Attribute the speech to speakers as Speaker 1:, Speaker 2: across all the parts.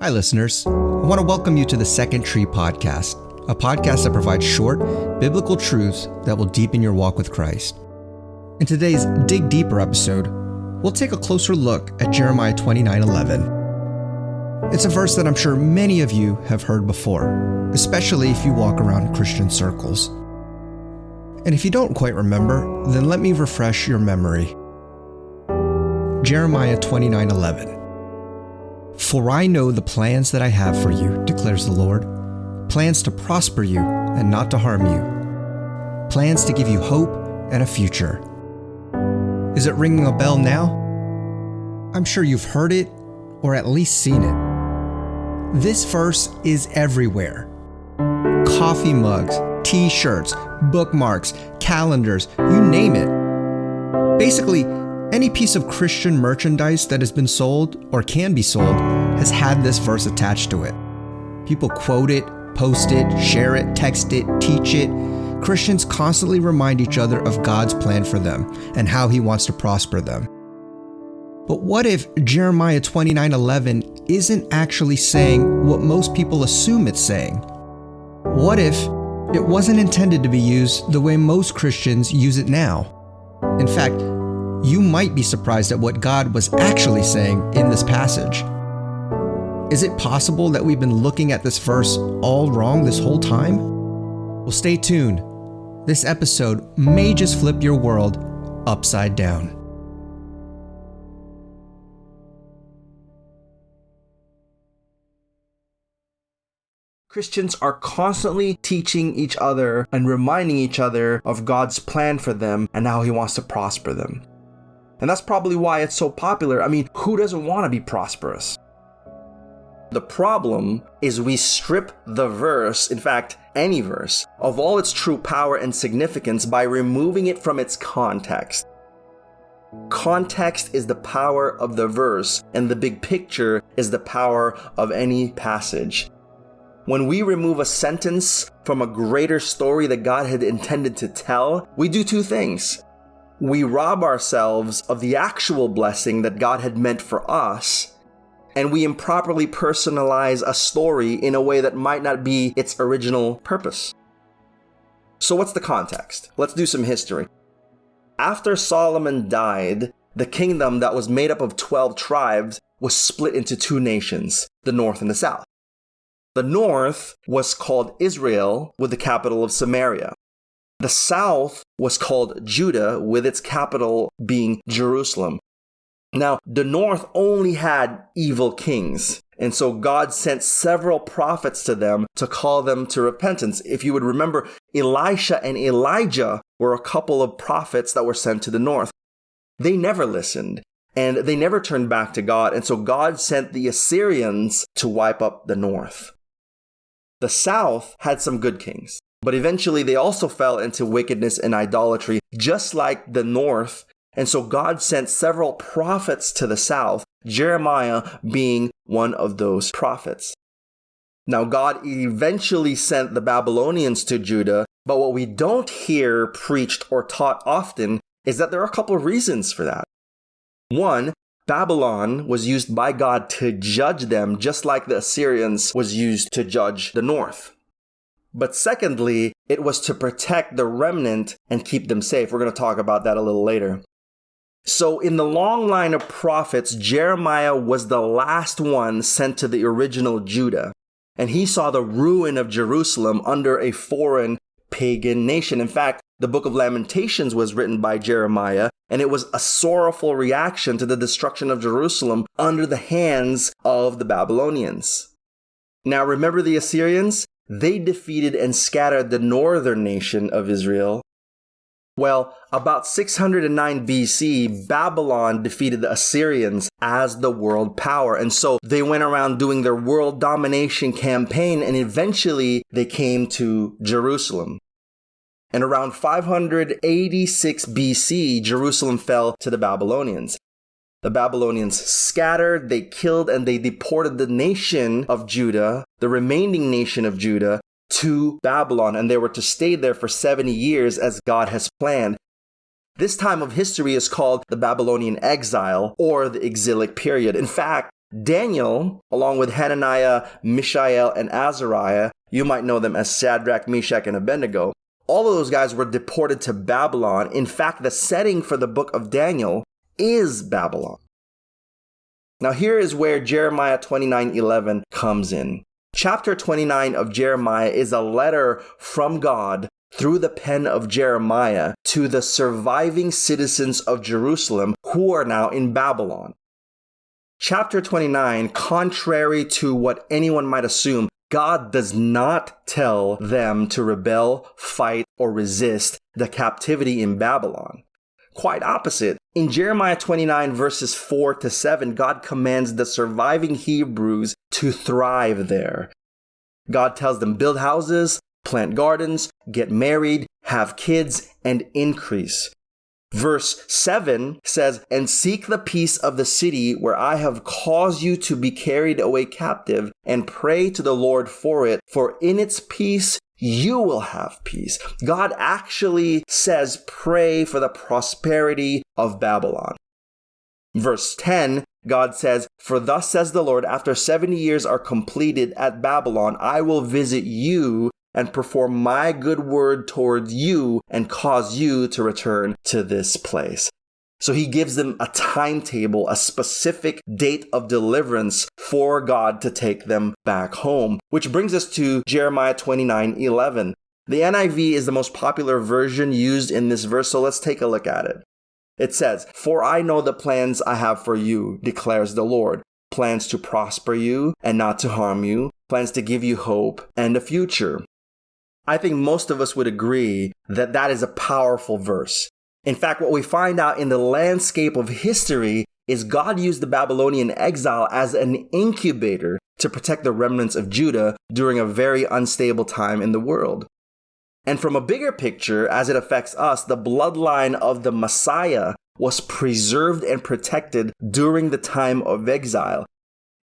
Speaker 1: Hi, listeners. I want to welcome you to the Second Tree Podcast, a podcast that provides short, biblical truths that will deepen your walk with Christ. In today's Dig Deeper episode, we'll take a closer look at Jeremiah 29:11. It's a verse that I'm sure many of you have heard before, especially if you walk around Christian circles. And if you don't quite remember, then let me refresh your memory. Jeremiah 29:11. For I know the plans that I have for you, declares the Lord, plans to prosper you and not to harm you, plans to give you hope and a future. Is it ringing a bell now? I'm sure you've heard it or at least seen it. This verse is everywhere. Coffee mugs, t-shirts, bookmarks, calendars, you name it. Basically, any piece of Christian merchandise that has been sold or can be sold has had this verse attached to it. People quote it, post it, share it, text it, teach it. Christians constantly remind each other of God's plan for them and how He wants to prosper them. But what if Jeremiah 29:11 isn't actually saying what most people assume it's saying? What if it wasn't intended to be used the way most Christians use it now? In fact, you might be surprised at what God was actually saying in this passage. Is it possible that we've been looking at this verse all wrong this whole time? Well, stay tuned. This episode may just flip your world upside down.
Speaker 2: Christians are constantly teaching each other and reminding each other of God's plan for them and how He wants to prosper them. And that's probably why it's so popular. I mean, who doesn't want to be prosperous? The problem is we strip the verse, in fact, any verse, of all its true power and significance by removing it from its context. Context is the power of the verse, and the big picture is the power of any passage. When we remove a sentence from a greater story that God had intended to tell, we do two things. We rob ourselves of the actual blessing that God had meant for us, and we improperly personalize a story in a way that might not be its original purpose. So what's the context? Let's do some history. After Solomon died, the kingdom that was made up of 12 tribes was split into two nations, the north and the south. The north was called Israel, with the capital of Samaria. The south was called Judah, with its capital being Jerusalem. Now, the north only had evil kings, and so God sent several prophets to them to call them to repentance. If you would remember, Elisha and Elijah were a couple of prophets that were sent to the north. They never listened, and they never turned back to God, and so God sent the Assyrians to wipe up the north. The south had some good kings, but eventually they also fell into wickedness and idolatry, just like the north. And so God sent several prophets to the south, Jeremiah being one of those prophets. Now, God eventually sent the Babylonians to Judah, but what we don't hear preached or taught often is that there are a couple of reasons for that. One, Babylon was used by God to judge them, just like the Assyrians was used to judge the north. But secondly, it was to protect the remnant and keep them safe. We're going to talk about that a little later. So in the long line of prophets, Jeremiah was the last one sent to the original Judah. And he saw the ruin of Jerusalem under a foreign pagan nation. In fact, the book of Lamentations was written by Jeremiah, and it was a sorrowful reaction to the destruction of Jerusalem under the hands of the Babylonians. Now remember the Assyrians? They defeated and scattered the northern nation of Israel. Well, about 609 BC, Babylon defeated the Assyrians as the world power. And so they went around doing their world domination campaign, and eventually they came to Jerusalem. And around 586 BC, Jerusalem fell to the Babylonians. The Babylonians scattered, they killed, and they deported the nation of Judah, the remaining nation of Judah, to Babylon, and they were to stay there for 70 years as God has planned. This time of history is called the Babylonian exile or the exilic period. In fact, Daniel, along with Hananiah, Mishael, and Azariah, you might know them as Shadrach, Meshach, and Abednego, all of those guys were deported to Babylon. In fact, the setting for the book of Daniel is Babylon. Now here is where Jeremiah 29:11 comes in. Chapter 29 of Jeremiah is a letter from God through the pen of Jeremiah to the surviving citizens of Jerusalem who are now in Babylon. Chapter 29, contrary to what anyone might assume, God does not tell them to rebel, fight, or resist the captivity in Babylon. Quite opposite. In Jeremiah 29 verses 4 to 7, God commands the surviving Hebrews to thrive there. God tells them build houses, plant gardens, get married, have kids, and increase. Verse 7 says, and seek the peace of the city where I have caused you to be carried away captive, and pray to the Lord for it, for in its peace you will have peace. God actually says, pray for the prosperity of Babylon. Verse 10, God says, for thus says the Lord, after 70 years are completed at Babylon, I will visit you and perform my good word towards you and cause you to return to this place. So he gives them a timetable, a specific date of deliverance for God to take them back home. Which brings us to Jeremiah 29:11. The NIV is the most popular version used in this verse, so let's take a look at it. It says, for I know the plans I have for you, declares the Lord. Plans to prosper you and not to harm you. Plans to give you hope and a future. I think most of us would agree that that is a powerful verse. In fact, what we find out in the landscape of history is God used the Babylonian exile as an incubator to protect the remnants of Judah during a very unstable time in the world. And from a bigger picture, as it affects us, the bloodline of the Messiah was preserved and protected during the time of exile.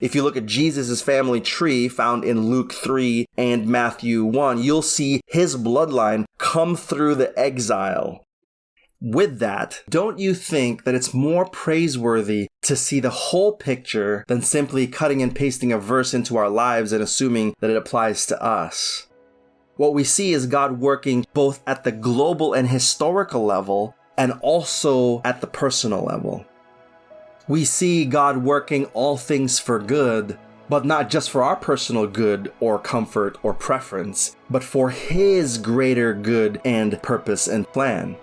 Speaker 2: If you look at Jesus' family tree found in Luke 3 and Matthew 1, you'll see his bloodline come through the exile. With that, don't you think that it's more praiseworthy to see the whole picture than simply cutting and pasting a verse into our lives and assuming that it applies to us? What we see is God working both at the global and historical level and also at the personal level. We see God working all things for good, but not just for our personal good or comfort or preference, but for His greater good and purpose and plan.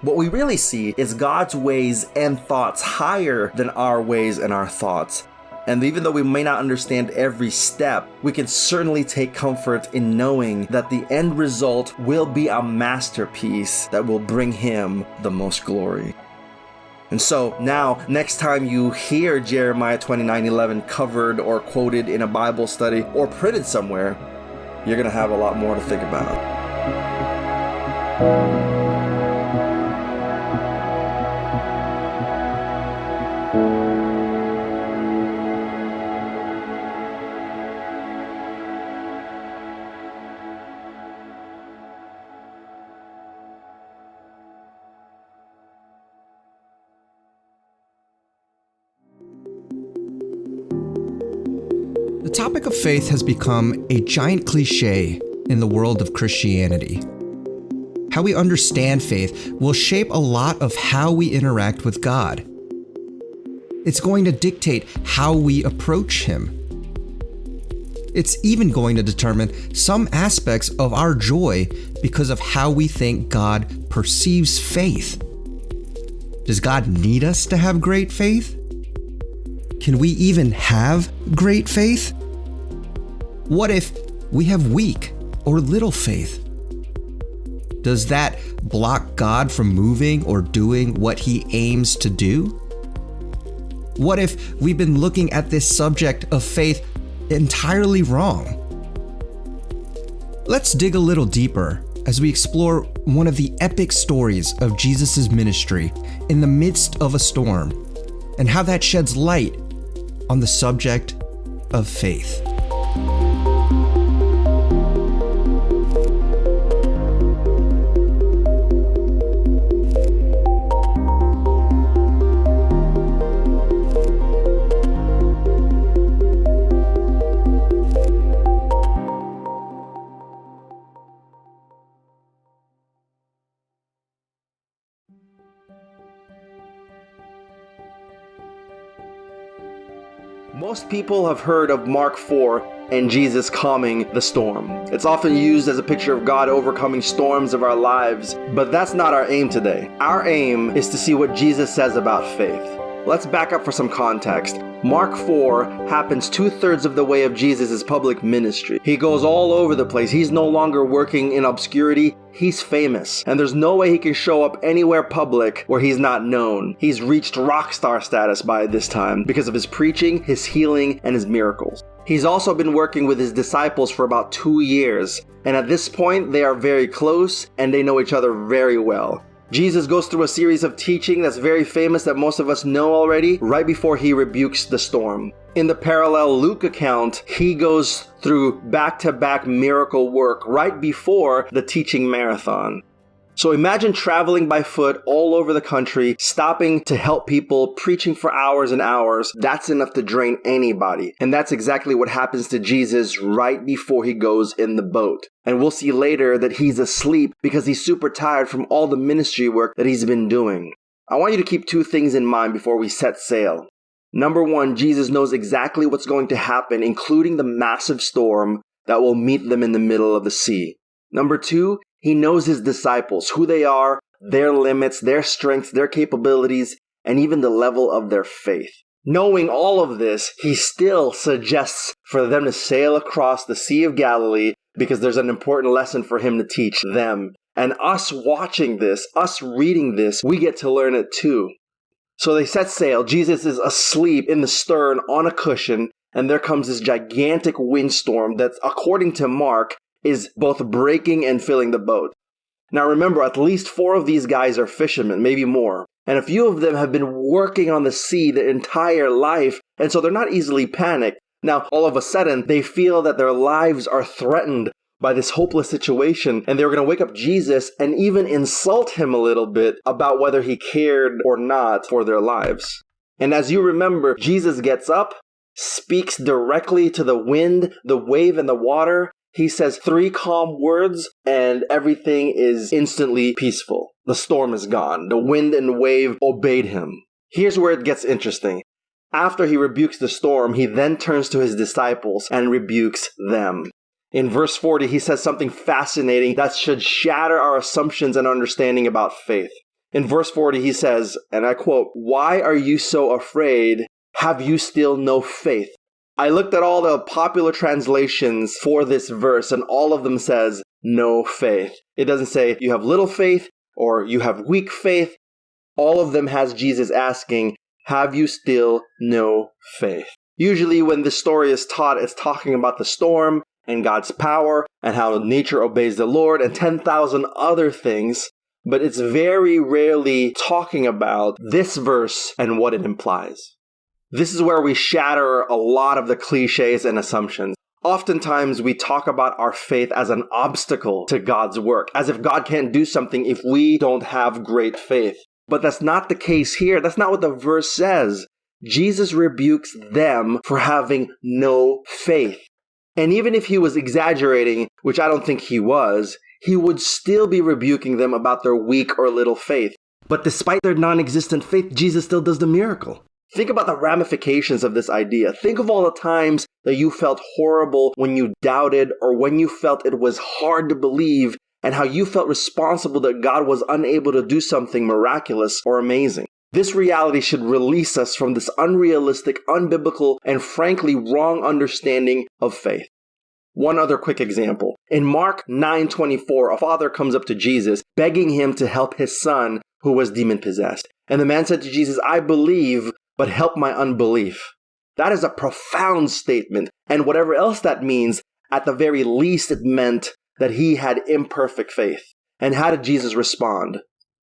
Speaker 2: What we really see is God's ways and thoughts higher than our ways and our thoughts. And even though we may not understand every step, we can certainly take comfort in knowing that the end result will be a masterpiece that will bring Him the most glory. And so now, next time you hear Jeremiah 29:11 covered or quoted in a Bible study or printed somewhere, you're going to have a lot more to think about.
Speaker 1: The topic of faith has become a giant cliche in the world of Christianity. How we understand faith will shape a lot of how we interact with God. It's going to dictate how we approach Him. It's even going to determine some aspects of our joy because of how we think God perceives faith. Does God need us to have great faith? Can we even have great faith? What if we have weak or little faith? Does that block God from moving or doing what He aims to do? What if we've been looking at this subject of faith entirely wrong? Let's dig a little deeper as we explore one of the epic stories of Jesus' ministry in the midst of a storm and how that sheds light on the subject of faith.
Speaker 2: Most people have heard of Mark 4 and Jesus calming the storm. It's often used as a picture of God overcoming storms of our lives, but that's not our aim today. Our aim is to see what Jesus says about faith. Let's back up for some context. Mark 4 happens 2/3 of the way of Jesus' public ministry. He goes all over the place. He's no longer working in obscurity. He's famous. And there's no way he can show up anywhere public where he's not known. He's reached rock star status by this time because of his preaching, his healing, and his miracles. He's also been working with his disciples for about 2 years. And at this point, they are very close and they know each other very well. Jesus goes through a series of teaching that's very famous that most of us know already, right before he rebukes the storm. In the parallel Luke account, he goes through back-to-back miracle work right before the teaching marathon. So imagine traveling by foot all over the country, stopping to help people, preaching for hours and hours. That's enough to drain anybody. And that's exactly what happens to Jesus right before he goes in the boat. And we'll see later that he's asleep because he's super tired from all the ministry work that he's been doing. I want you to keep 2 things in mind before we set sail. Number 1, Jesus knows exactly what's going to happen, including the massive storm that will meet them in the middle of the sea. Number 2, he knows his disciples, who they are, their limits, their strengths, their capabilities, and even the level of their faith. Knowing all of this, he still suggests for them to sail across the Sea of Galilee because there's an important lesson for him to teach them. And us watching this, us reading this, we get to learn it too. So they set sail. Jesus is asleep in the stern on a cushion, and there comes this gigantic windstorm that, according to Mark, is both breaking and filling the boat. Now remember, at least 4 of these guys are fishermen, maybe more. And a few of them have been working on the sea their entire life, and so they're not easily panicked. Now, all of a sudden, they feel that their lives are threatened by this hopeless situation, and they're going to wake up Jesus and even insult him a little bit about whether he cared or not for their lives. And as you remember, Jesus gets up, speaks directly to the wind, the wave, and the water. He says 3 calm words and everything is instantly peaceful. The storm is gone. The wind and wave obeyed him. Here's where it gets interesting. After he rebukes the storm, he then turns to his disciples and rebukes them. In verse 40, he says something fascinating that should shatter our assumptions and understanding about faith. In verse 40, he says, and I quote, "Why are you so afraid? Have you still no faith?" I looked at all the popular translations for this verse, and all of them says, no faith. It doesn't say you have little faith or you have weak faith. All of them has Jesus asking, have you still no faith? Usually when this story is taught, it's talking about the storm and God's power and how nature obeys the Lord and 10,000 other things, but it's very rarely talking about this verse and what it implies. This is where we shatter a lot of the cliches and assumptions. Oftentimes, we talk about our faith as an obstacle to God's work, as if God can't do something if we don't have great faith. But that's not the case here. That's not what the verse says. Jesus rebukes them for having no faith. And even if he was exaggerating, which I don't think he was, he would still be rebuking them about their weak or little faith. But despite their non-existent faith, Jesus still does the miracle. Think about the ramifications of this idea. Think of all the times that you felt horrible when you doubted or when you felt it was hard to believe and how you felt responsible that God was unable to do something miraculous or amazing. This reality should release us from this unrealistic, unbiblical, and frankly wrong understanding of faith. One other quick example. In Mark 9:24, a father comes up to Jesus begging him to help his son who was demon-possessed. And the man said to Jesus, I believe, but help my unbelief. That is a profound statement, and whatever else that means, at the very least it meant that he had imperfect faith. And how did Jesus respond?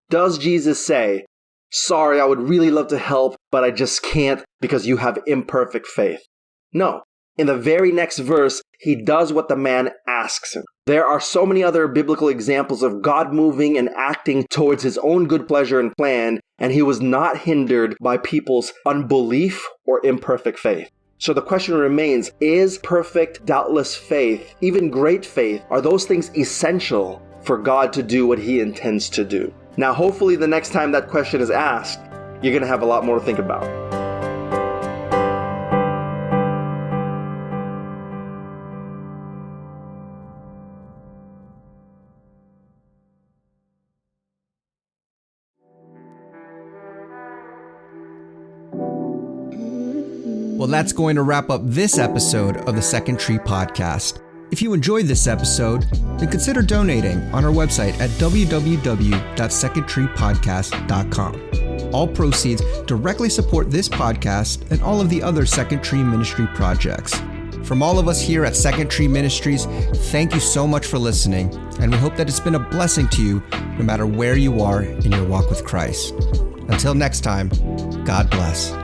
Speaker 2: Does Jesus say, sorry, I would really love to help, but I just can't because you have imperfect faith? No. In the very next verse, he does what the man asks him. There are so many other biblical examples of God moving and acting towards his own good pleasure and plan, and he was not hindered by people's unbelief or imperfect faith. So the question remains, is perfect, doubtless faith, even great faith, are those things essential for God to do what he intends to do? Now, hopefully the next time that question is asked, you're going to have a lot more to think about.
Speaker 1: Well, that's going to wrap up this episode of the Second Tree Podcast. If you enjoyed this episode, then consider donating on our website at www.secondtreepodcast.com. All proceeds directly support this podcast and all of the other Second Tree Ministry projects. From all of us here at Second Tree Ministries, thank you so much for listening, and we hope that it's been a blessing to you no matter where you are in your walk with Christ. Until next time, God bless.